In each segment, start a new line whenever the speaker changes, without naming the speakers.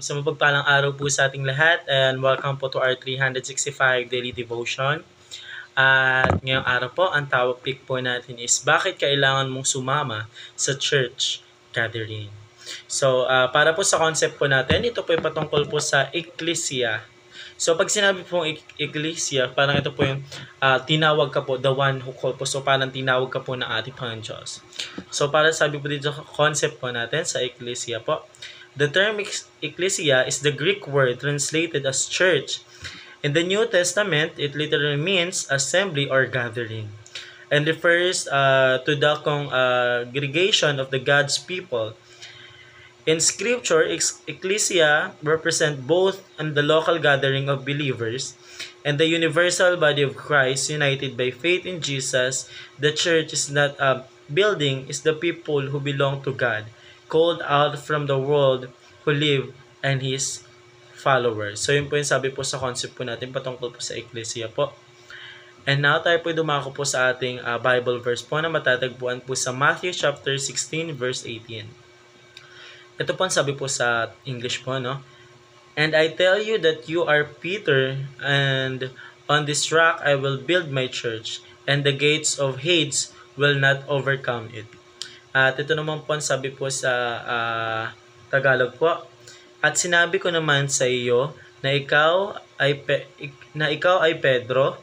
Isang mapagpalang araw po sa ating lahat and welcome po to our 365 daily devotion. At ngayong araw po, ang topic po natin is bakit kailangan mong sumama sa church gathering. So, para po sa concept po natin, ito po ay patungkol po sa ecclesia. So, pag sinabi pong ecclesia, parang ito po yung tinawag ka po, the one who called po. So, parang tinawag ka po ng ating Panginoon Diyos. So, para sabi po dito sa concept po natin sa ecclesia po, the term ecclesia is the Greek word translated as church. In the New Testament, it literally means assembly or gathering and refers to the congregation of the God's people. In Scripture, ecclesia represent both the local gathering of believers and the universal body of Christ united by faith in Jesus. The church is not a building, is the people who belong to God, called out from the world, who live and His followers. So yun po yung sabi po sa concept po natin patungkol po sa ecclesia po. And now tayo po dumako po sa ating Bible verse po na matatagpuan po sa Matthew chapter 16 verse 18. Ito po ang sabi po sa English po, no? And I tell you that you are Peter, and on this rock I will build my church, and the gates of Hades will not overcome it. At ito naman po ang sabi po sa Tagalog po. At sinabi ko naman sa iyo na ikaw ay Pedro,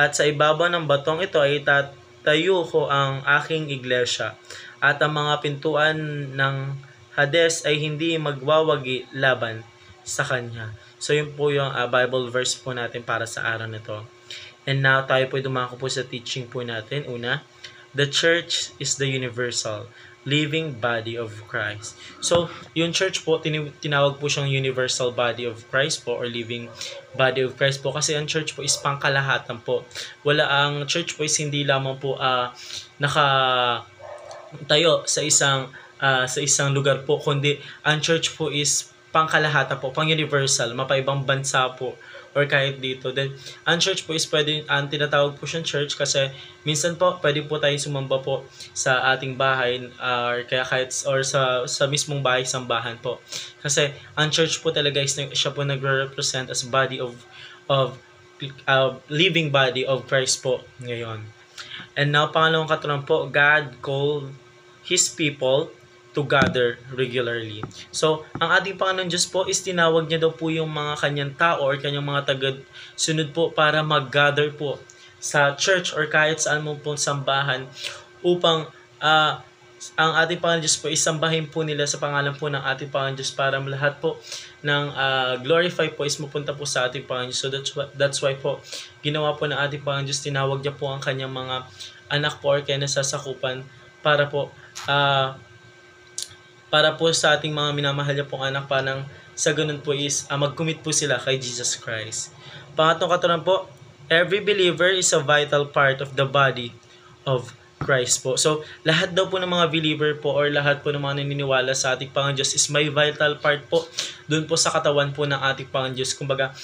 at sa ibabaw ng batong ito ay tatayo ko ang aking iglesia, at ang mga pintuan ng Hades ay hindi magwawagi laban sa kanya. So yun po yung Bible verse po natin para sa araw na to. And now tayo po dumako po sa teaching po natin. Una, the church is the universal living body of Christ. So, yung church po, tinawag po siyang universal body of Christ po or living body of Christ po kasi ang church po is pangkalahatan po. Ang church po is hindi lamang po nakatayo sa isang lugar po, kundi ang church po is pangkalahatan po, pang-universal, mapaibang bansa po or kahit dito. Then, ang church po is ang tinatawag po siyang church kasi minsan po, pwede po tayo sumamba po sa ating bahay or kaya kahit or sa mismong bahay, sambahan po. Kasi, ang church po talaga is siya po nagre-represent as body of living body of Christ po ngayon. And now, pangalawang katuruan po, God called His people to gather regularly. So, ang ating Panginoon Diyos po is tinawag niya daw po yung mga kanyang tao or kanyang mga tagasunod po para mag-gather po sa church or kahit saan mo po sambahan upang ang ating Panginoon Diyos po isambahin po nila sa pangalan po ng ating Panginoon Diyos para lahat po ng glorify po is mapunta po sa ating Panginoon Diyos. So that's why po ginawa po ng ating Panginoon Diyos, tinawag niya po ang kanyang mga anak po or kaya nasasakupan para po sa ating mga minamahal niya pong anak, parang sa ganun po is mag-commit po sila kay Jesus Christ. Pangatlong katuruan po, every believer is a vital part of the body of Christ po. So, lahat daw po ng mga believer po or lahat po ng mga naniniwala sa ating Panginoon Diyos is may vital part po doon po sa katawan po ng ating Panginoon Diyos. Kumbaga,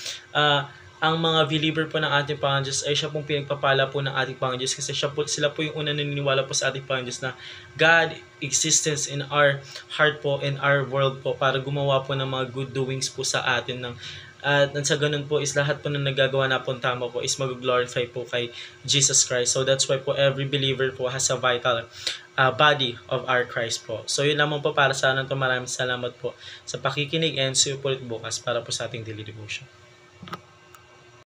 ang mga believer po ng ating Panginoon Diyos ay siya pong pinagpapala po ng ating Panginoon Diyos kasi sila po yung una naniniwala po sa ating Panginoon Diyos na God existence in our heart po, in our world po para gumawa po ng mga good doings po sa atin at sa ganun po is lahat po na nagagawa na pong tama po is mag-glorify po kay Jesus Christ. So that's why po every believer po has a vital body of our Christ po. So yun lamang po para sa atin. Maraming salamat po sa pakikinig and see you po ulit bukas para po sa ating daily devotion.